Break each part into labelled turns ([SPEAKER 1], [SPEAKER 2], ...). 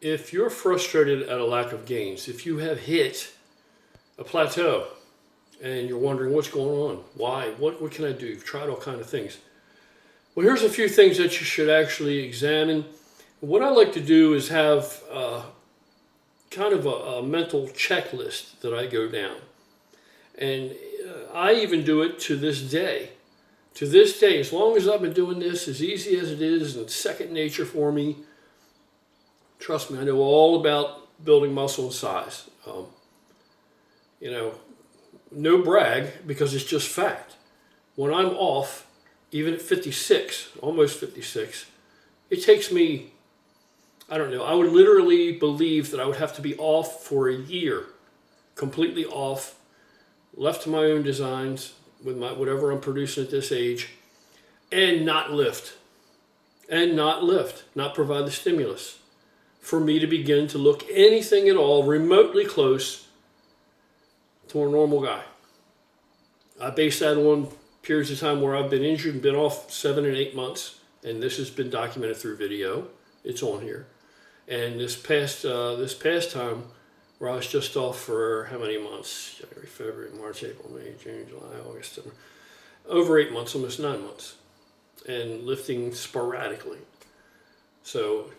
[SPEAKER 1] If you're frustrated at a lack of gains, if you have hit a plateau and you're wondering what's going on, why, what can I do? You've tried all kinds of things. Well, here's a few things that you should actually examine. What I like to do is have kind of a mental checklist that I go down. And I even do it to this day. To this day, as long as I've been doing this, as easy as it is, and it's second nature for me, trust me, I know all about building muscle and size. No brag, because it's just fact. When I'm off, even at 56, almost 56, it takes me, I don't know, I would literally believe that I would have to be off for a year, completely off, left to my own designs, with my whatever I'm producing at this age, and not lift, not provide the stimulus for me to begin to look anything at all remotely close to a normal guy. I base that on periods of time where I've been injured and been off 7 and 8 months, and this has been documented through video. It's on here. And this past time where I was just off for how many months? January, February, March, April, May, June, July, August, September. Over 8 months, almost 9 months. And lifting sporadically. So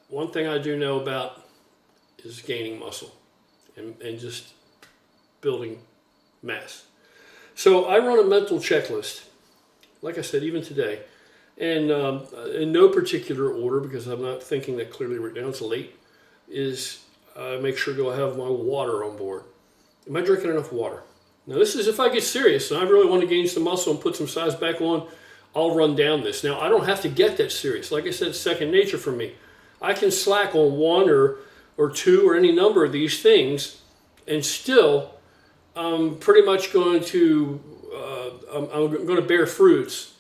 [SPEAKER 1] one thing I do know about is gaining muscle and just building mass. So I run a mental checklist, like I said, even today, and in no particular order, because I'm not thinking that clearly right now, it's late, is make sure do I have my water on board. Am I drinking enough water? Now this is if I get serious and I really want to gain some muscle and put some size back on, I'll run down this. Now I don't have to get that serious. Like I said, it's second nature for me. I can slack on one or two or any number of these things, and still I'm pretty much going to I'm going to bear fruits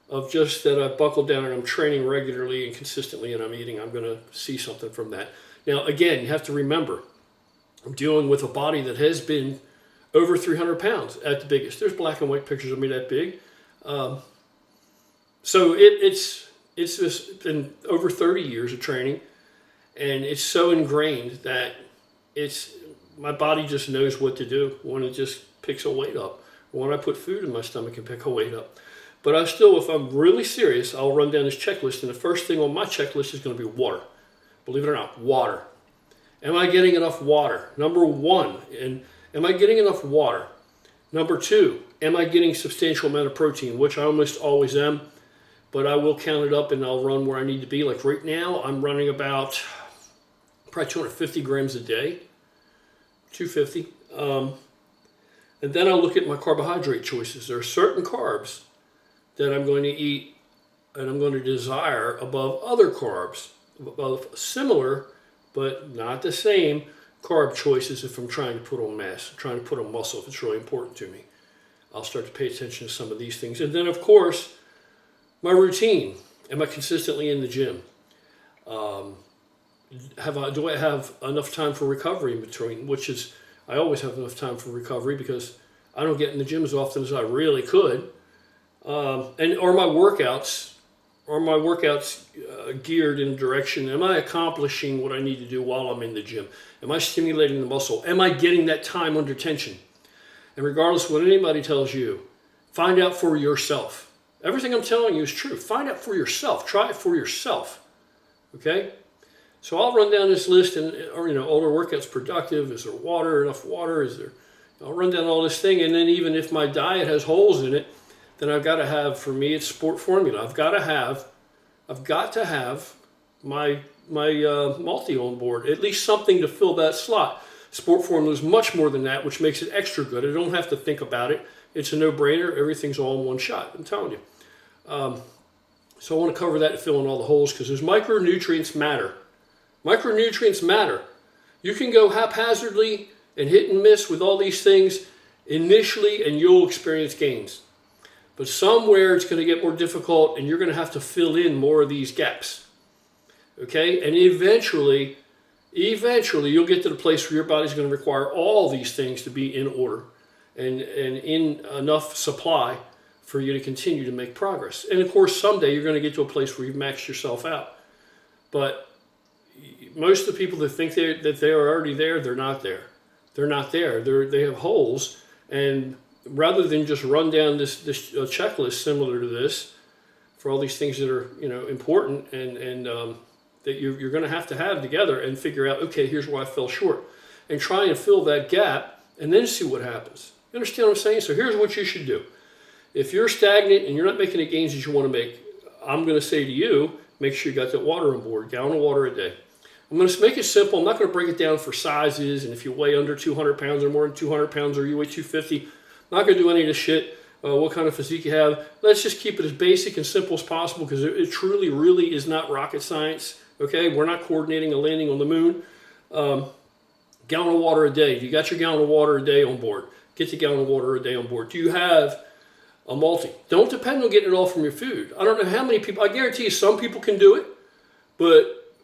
[SPEAKER 1] of just that I've buckled down and I'm training regularly and consistently and I'm eating. I'm going to see something from that. Now again, you have to remember, I'm dealing with a body that has been over 300 pounds at the biggest. There's black and white pictures of me that big. So it's just been over 30 years of training, and it's so ingrained that my body just knows what to do when it just picks a weight up, or when I put food in my stomach and pick a weight up. But I still, if I'm really serious, I'll run down this checklist, and the first thing on my checklist is going to be water. Believe it or not, water. Am I getting enough water? Number one, and am I getting enough water? Number two, am I getting substantial amount of protein, which I almost always am, but I will count it up and I'll run where I need to be. Like right now, I'm running about probably 250 grams a day, 250. And then I'll look at my carbohydrate choices. There are certain carbs that I'm going to eat and I'm going to desire above other carbs, above similar but not the same carb choices if I'm trying to put on mass, trying to put on muscle if it's really important to me. I'll start to pay attention to some of these things. And then, of course, my routine. Am I consistently in the gym? Do I have enough time for recovery in between? Which is, I always have enough time for recovery because I don't get in the gym as often as I really could. And are my workouts geared in a direction? Am I accomplishing what I need to do while I'm in the gym? Am I stimulating the muscle? Am I getting that time under tension? And regardless of what anybody tells you, find out for yourself. Everything I'm telling you is true. Find out for yourself. Try it for yourself. Okay? So I'll run down this list, and are the workouts productive? Is there water? Enough water? I'll run down all this thing, and then even if my diet has holes in it, then I've got to have, for me, it's sport formula. I've got to have my multi on board, at least something to fill that slot. Sport formula is much more than that, which makes it extra good. I don't have to think about it. It's a no-brainer. Everything's all in one shot. I'm telling you. So I want to cover that and fill in all the holes because those micronutrients matter. Micronutrients matter. You can go haphazardly and hit and miss with all these things initially, and you'll experience gains. But somewhere it's going to get more difficult, and you're going to have to fill in more of these gaps. Okay? And eventually you'll get to the place where your body's going to require all these things to be in order and in enough supply for you to continue to make progress. And of course, someday you're going to get to a place where you've maxed yourself out. But most of the people that think that they are already there, they're not there. They're not there. They have holes, and rather than just run down this checklist similar to this for all these things that are important and that you're going to have together and figure out, okay, here's where I fell short, and try and fill that gap and then see what happens. You understand what I'm saying? So here's what you should do. If you're stagnant and you're not making the gains that you want to make, I'm going to say to you, make sure you got that water on board, gallon of water a day. I'm going to make it simple. I'm not going to break it down for sizes and if you weigh under 200 pounds or more than 200 pounds or you weigh 250. I'm not going to do any of this shit, what kind of physique you have. Let's just keep it as basic and simple as possible because it truly, really is not rocket science. Okay, we're not coordinating a landing on the moon. Gallon of water a day. You got your gallon of water a day on board. Get the gallon of water a day on board. Do you have a multi? Don't depend on getting it all from your food. I don't know how many people, I guarantee you some people can do it, but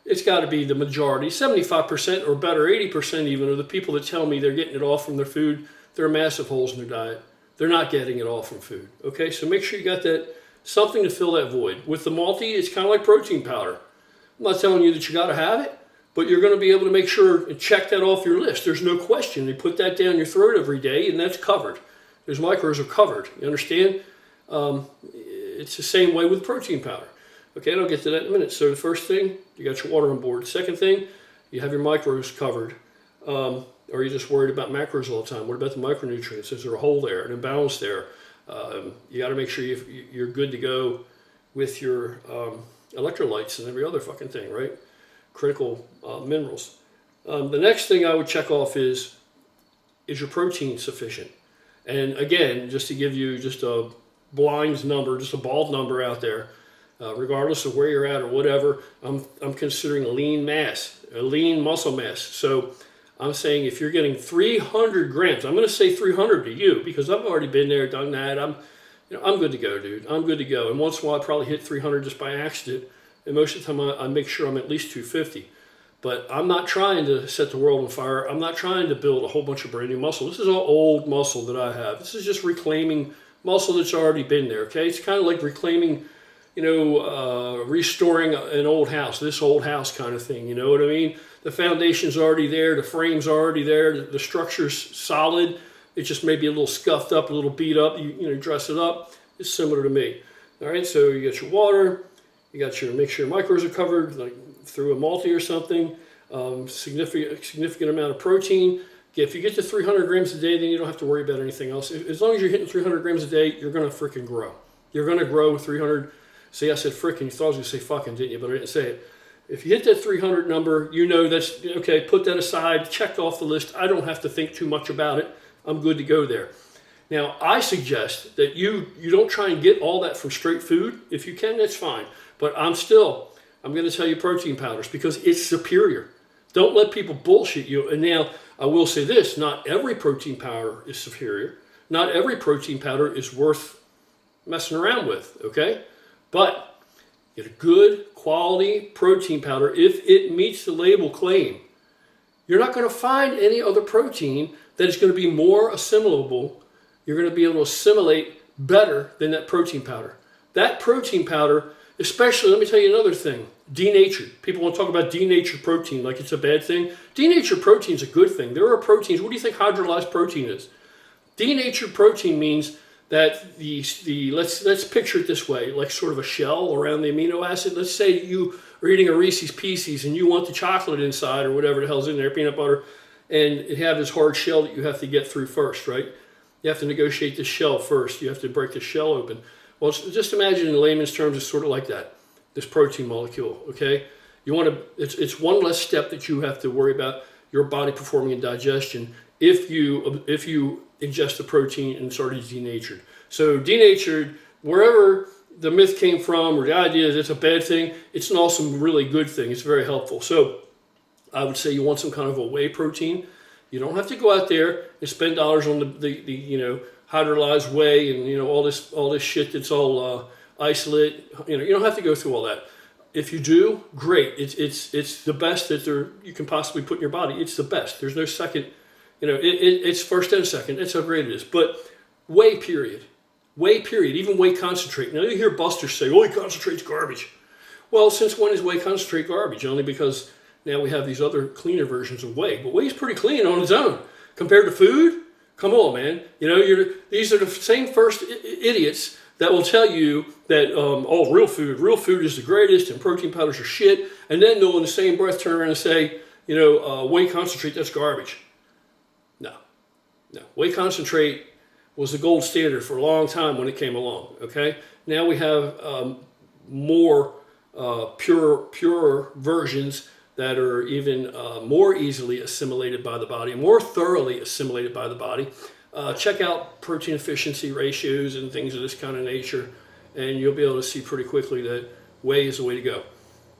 [SPEAKER 1] it's got to be the majority. 75% or better, 80% even, of the people that tell me they're getting it all from their food, there are massive holes in their diet. They're not getting it all from food. Okay, so make sure you got that, something to fill that void. With the multi, it's kind of like protein powder. I'm not telling you that you got to have it, but you're going to be able to make sure and check that off your list. There's no question. You put that down your throat every day, and that's covered. Those micros are covered. You understand? It's the same way with protein powder. Okay, and I'll get to that in a minute. So the first thing, you got your water on board. Second thing, you have your micros covered. Or are you just worried about macros all the time? What about the micronutrients? Is there a hole there, an imbalance there? You got to make sure you're good to go with your electrolytes and every other fucking thing, right? Critical minerals. The next thing I would check off is your protein sufficient? And again, just to give you just a blind number, just a bald number out there, regardless of where you're at or whatever, I'm considering a lean mass, a lean muscle mass. So I'm saying if you're getting 300 grams, I'm going to say 300 to you because I've already been there, done that. I'm good to go, dude. I'm good to go. And once in a while, I probably hit 300 just by accident. And most of the time, I make sure I'm at least 250. But I'm not trying to set the world on fire. I'm not trying to build a whole bunch of brand new muscle. This is all old muscle that I have. This is just reclaiming muscle that's already been there, okay? It's kind of like reclaiming, restoring an old house, this old house kind of thing, you know what I mean? The foundation's already there, the frame's already there, the structure's solid. It just may be a little scuffed up, a little beat up. You dress it up. It's similar to me. All right, so you got your water. You got make sure your micros are covered, like through a multi or something. Significant amount of protein. If you get to 300 grams a day, then you don't have to worry about anything else. As long as you're hitting 300 grams a day, you're going to freaking grow. You're going to grow with 300. See, I said freaking. You thought I was going to say fucking, didn't you? But I didn't say it. If you hit that 300 number, that's, okay, put that aside, check off the list. I don't have to think too much about it. I'm good to go there. Now, I suggest that you don't try and get all that from straight food. If you can, that's fine. But I'm going to tell you protein powders because it's superior. Don't let people bullshit you. And now, I will say this, not every protein powder is superior. Not every protein powder is worth messing around with, okay? But get a good quality protein powder if it meets the label claim. You're not going to find any other protein that is going to be more assimilable. You're going to be able to assimilate better than that protein powder. That protein powder, especially, let me tell you another thing, denatured. People want to talk about denatured protein like it's a bad thing. Denatured protein is a good thing. There are proteins, what do you think hydrolyzed protein is? Denatured protein means that let's picture it this way, like sort of a shell around the amino acid. Let's say you are eating a Reese's Pieces and you want the chocolate inside or whatever the hell's in there, peanut butter, and it have this hard shell that you have to get through first, right? You have to negotiate the shell first. You have to break the shell open. Well, just imagine in layman's terms, it's sort of like that, this protein molecule, okay? It's one less step that you have to worry about your body performing in digestion if you ingest the protein and it's already denatured. So denatured, wherever the myth came from or the idea that it's a bad thing, it's an awesome, really good thing. It's very helpful. So I would say you want some kind of a whey protein. You don't have to go out there and spend dollars on the hydrolyzed whey and all this shit that's all isolate. You don't have to go through all that. If you do, great. It's the best that you can possibly put in your body. It's the best. There's no second. It's first and second. That's how great it is. But whey period. Whey period. Even whey concentrate. Now you hear busters say, "Oh, concentrate's garbage." Well, since when is whey concentrate garbage? Only because now we have these other cleaner versions of whey. But whey's pretty clean on its own. Compared to food, come on, man. You know, these are the same first idiots that will tell you that, oh, real food is the greatest and protein powders are shit. And then they'll in the same breath turn around and say, you know, whey concentrate, that's garbage. No. Whey concentrate was the gold standard for a long time when it came along, okay? Now we have more pure versions that are even more easily assimilated by the body, more thoroughly assimilated by the body. Check out protein efficiency ratios and things of this kind of nature, and you'll be able to see pretty quickly that whey is the way to go.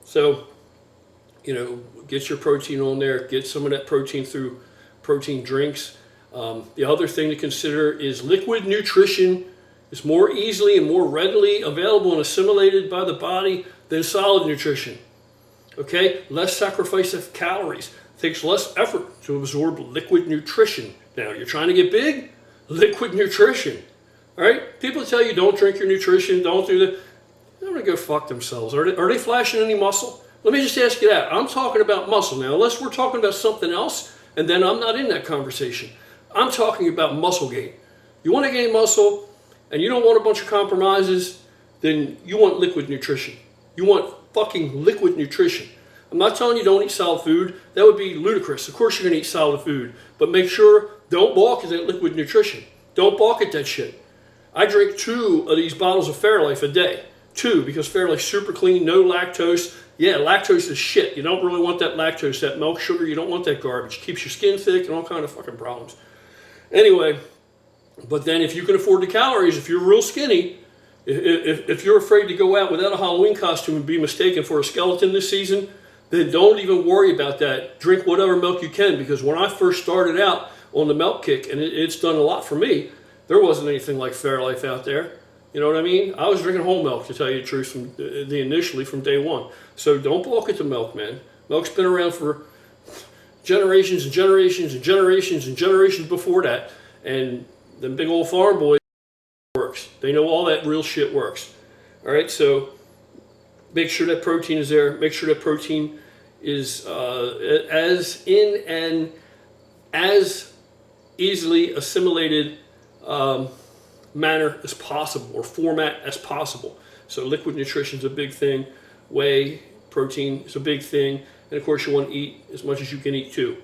[SPEAKER 1] So, you know, get your protein on there, get some of that protein through protein drinks. The other thing to consider is liquid nutrition is more easily and more readily available and assimilated by the body than solid nutrition. Okay, less sacrifice of calories. Takes less effort to absorb liquid nutrition. Now, you're trying to get big? Liquid nutrition. All right? People tell you don't drink your nutrition, don't do that. They're going to go fuck themselves. Are they flashing any muscle? Let me just ask you that. I'm talking about muscle now. Unless we're talking about something else, and then I'm not in that conversation. I'm talking about muscle gain. You want to gain muscle, and you don't want a bunch of compromises, then you want liquid nutrition. You want fucking liquid nutrition. I'm not telling you don't eat solid food. That would be ludicrous. Of course you're going to eat solid food. But make sure, don't balk at that liquid nutrition. Don't balk at that shit. I drink 2 of these bottles of Fairlife a day. 2, because Fairlife's super clean, no lactose. Yeah, lactose is shit. You don't really want that lactose, that milk sugar. You don't want that garbage. Keeps your skin thick and all kind of fucking problems. Anyway, but then if you can afford the calories, if you're real skinny, if you're afraid to go out without a Halloween costume and be mistaken for a skeleton this season, then don't even worry about that. Drink whatever milk you can, because when I first started out on the milk kick, and it's done a lot for me, there wasn't anything like Fairlife out there. You know what I mean? I was drinking whole milk, to tell you the truth, from day one. So don't balk at the milk, man. Milk's been around for generations and generations and generations and generations before that. And the big old farm boys works. They know all that real shit works. All right, so make sure that protein is there. Make sure that protein is as in and as easily assimilated manner as possible, or format as possible. So liquid nutrition is a big thing. Whey protein is a big thing. And of course you want to eat as much as you can eat too.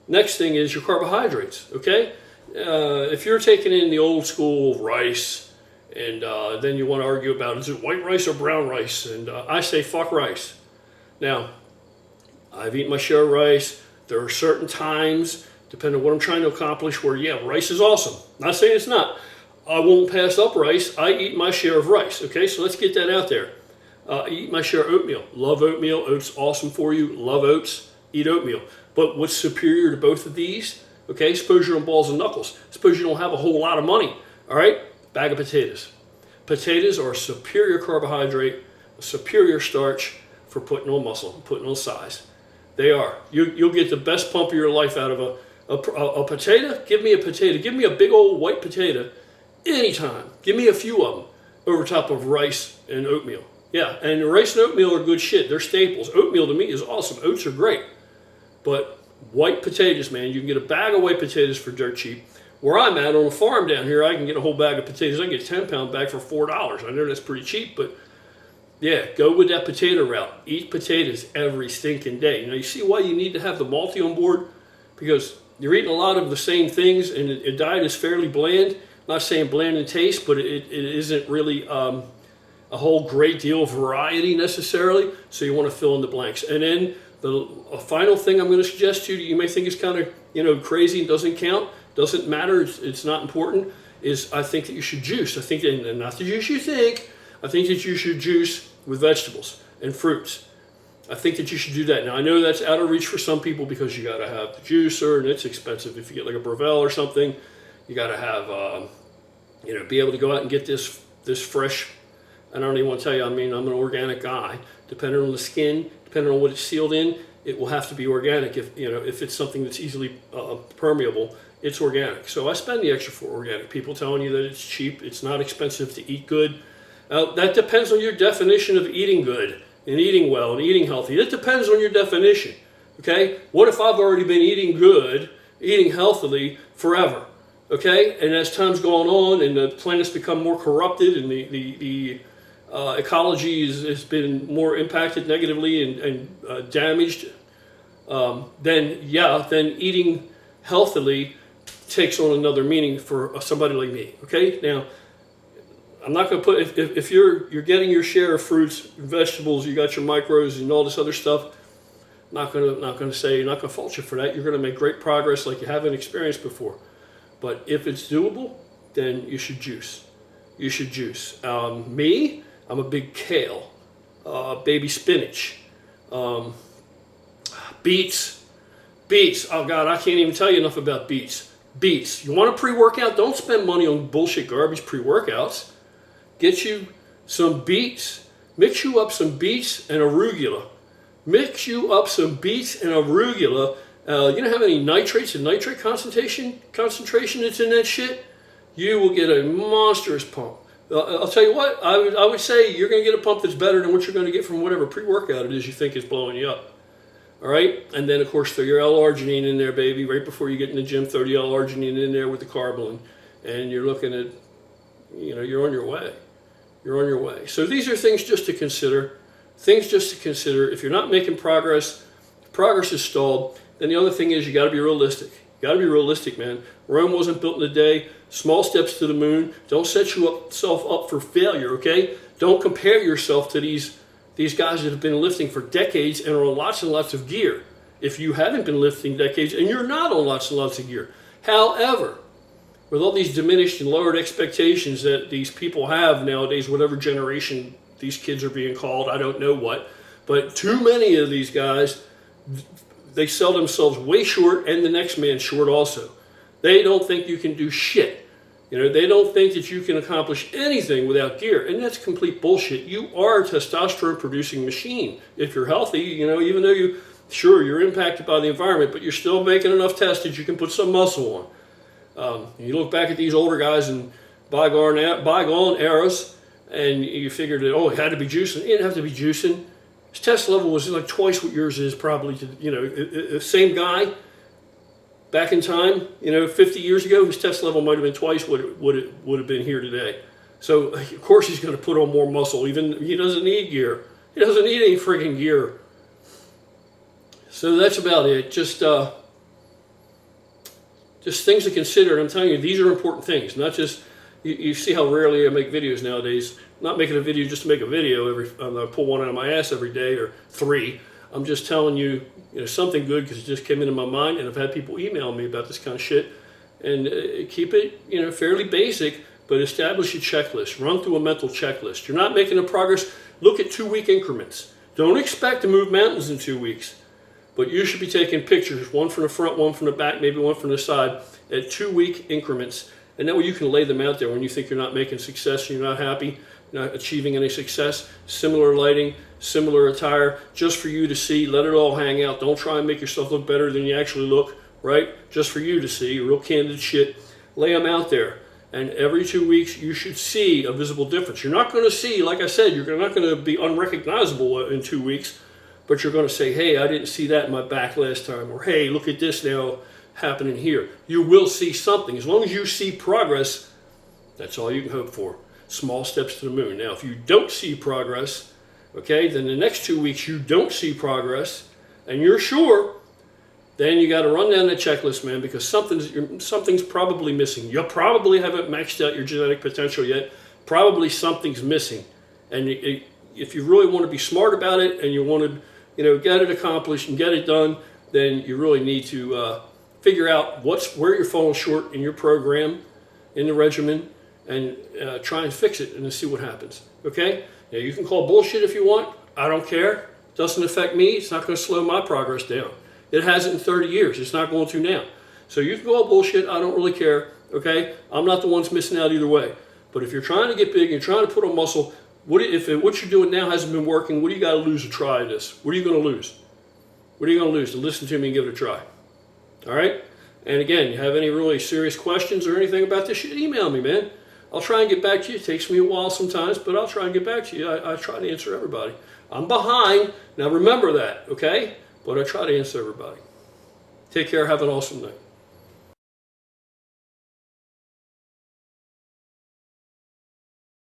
[SPEAKER 1] Next thing is your carbohydrates, okay? If you're taking in the old school rice, and then you want to argue about, is it white rice or brown rice? And I say fuck rice. Now, I've eaten my share of rice. There are certain times, depending on what I'm trying to accomplish, where, yeah, rice is awesome. Not saying it's not. I won't pass up rice. I eat my share of rice, okay? So let's get that out there. Eat my share of oatmeal. Love oatmeal. Oats awesome for you. Love oats. Eat oatmeal. But what's superior to both of these? Okay, suppose you're on balls and knuckles. Suppose you don't have a whole lot of money. All right, bag of potatoes. Potatoes are a superior carbohydrate, a superior starch for putting on muscle, putting on size. They are. You'll get the best pump of your life out of a potato. Give me a potato. Give me a big old white potato anytime. Give me a few of them over top of rice and oatmeal. Yeah, and rice and oatmeal are good shit. They're staples. Oatmeal to me is awesome. Oats are great. But white potatoes, man, you can get a bag of white potatoes for dirt cheap. Where I'm at on a farm down here, I can get a whole bag of potatoes. I can get a 10-pound bag for $4. I know that's pretty cheap, but yeah, go with that potato route. Eat potatoes every stinking day. You know, you see why you need to have the multi on board? Because you're eating a lot of the same things, and a diet is fairly bland. I'm not saying bland in taste, but it isn't really a whole great deal of variety necessarily, so you want to fill in the blanks. And then a final thing I'm going to suggest to you, you may think is kind of crazy and doesn't count, doesn't matter, it's not important, is I think that you should juice. I think that, and not the juice you think, I think that you should juice with vegetables and fruits. I think that you should do that. Now, I know that's out of reach for some people because you got to have the juicer, and it's expensive. If you get like a Breville or something, you got to have, be able to go out and get this fresh. I don't even want to tell you, I mean, I'm an organic guy. Depending on the skin, depending on what it's sealed in, it will have to be organic. If it's something that's easily permeable, it's organic. So I spend the extra for organic. People telling you that it's cheap, it's not expensive to eat good. That depends on your definition of eating good and eating well and eating healthy. It depends on your definition. Okay? What if I've already been eating good, eating healthily forever? Okay? And as time's gone on and the planet's become more corrupted and the ecology has been more impacted negatively and damaged, then eating healthily takes on another meaning for somebody like me. Okay? Now, I'm not going to put, if you're getting your share of fruits, vegetables, you got your micros and all this other stuff, not going to say, not going to fault you for that. You're going to make great progress like you haven't experienced before. But if it's doable, then you should juice. You should juice. Me, I'm a big kale, baby spinach, beets. Oh God, I can't even tell you enough about beets. Beets. You want a pre-workout? Don't spend money on bullshit garbage pre-workouts. Get you some beets. Mix you up some beets and arugula. Mix you up some beets and arugula. You don't have any nitrates and nitrate concentration that's in that shit. You will get a monstrous pump. I'll tell you what, I would say you're going to get a pump that's better than what you're going to get from whatever pre-workout it is you think is blowing you up. All right? And then, of course, throw your L-arginine in there, baby. Right before you get in the gym, throw the L-arginine in there with the Carbolin. And you're looking at, you're on your way. You're on your way. So these are things just to consider. Things just to consider. If you're not making progress, if progress is stalled, then the other thing is you got to be realistic. You got to be realistic, man. Rome wasn't built in a day. Small steps to the moon. Don't set yourself up for failure, okay? Don't compare yourself to these guys that have been lifting for decades and are on lots and lots of gear. If you haven't been lifting decades and you're not on lots and lots of gear. However, with all these diminished and lowered expectations that these people have nowadays, whatever generation these kids are being called, I don't know what, but too many of these guys, they sell themselves way short and the next man short also. They don't think you can do shit. They don't think that you can accomplish anything without gear, and that's complete bullshit. You are a testosterone-producing machine. If you're healthy, even though you're impacted by the environment, but you're still making enough test that you can put some muscle on. You look back at these older guys in bygone eras, and you figured that, it had to be juicing. It didn't have to be juicing. His test level was like twice what yours is probably. The same guy back in time, 50 years ago, his test level might have been twice what it would have been here today. So, of course, he's going to put on more muscle. Even he doesn't need gear. He doesn't need any freaking gear. So that's about it. Just things to consider. And I'm telling you, these are important things. Not just, you see how rarely I make videos nowadays. I'm not making a video just to make a video. I pull one out of my ass every day or three. I'm just telling you, something good because it just came into my mind, and I've had people email me about this kind of shit. And keep it, fairly basic, but establish a checklist. Run through a mental checklist. You're not making a progress. Look at 2-week increments. Don't expect to move mountains in 2 weeks, but you should be taking pictures, one from the front, one from the back, maybe one from the side, at 2-week increments. And that way you can lay them out there when you think you're not making success, you're not happy, not achieving any success. Similar lighting, similar attire, just for you to see. Let it all hang out. Don't try and make yourself look better than you actually look, right? Just for you to see, real candid shit. Lay them out there. And every 2 weeks, you should see a visible difference. You're not going to see, like I said, you're not going to be unrecognizable in 2 weeks, but you're going to say, hey, I didn't see that in my back last time, or hey, look at this now happening here. You will see something. As long as you see progress, that's all you can hope for. Small steps to the moon. Now, if you don't see progress, okay, then the next 2 weeks you don't see progress, and you're sure, then you got to run down that checklist, man, because something's probably missing. You probably haven't maxed out your genetic potential yet. Probably something's missing. And if you really want to be smart about it and you want to, get it accomplished and get it done, then you really need to figure out where you're falling short in your program, in the regimen, and try and fix it and see what happens. Okay? Now, you can call bullshit if you want. I don't care. It doesn't affect me. It's not going to slow my progress down. It hasn't in 30 years. It's not going to now. So you can call bullshit. I don't really care. Okay? I'm not the one's missing out either way. But if you're trying to get big and trying to put on muscle, if what you're doing now hasn't been working, what do you got to lose to try this? What are you going to lose? What are you going to lose to listen to me and give it a try? All right? And again, you have any really serious questions or anything about this shit, email me, man. I'll try and get back to you. It takes me a while sometimes, but I'll try and get back to you. I try to answer everybody. I'm behind. Now remember that, okay? But I try to answer everybody. Take care. Have an awesome night.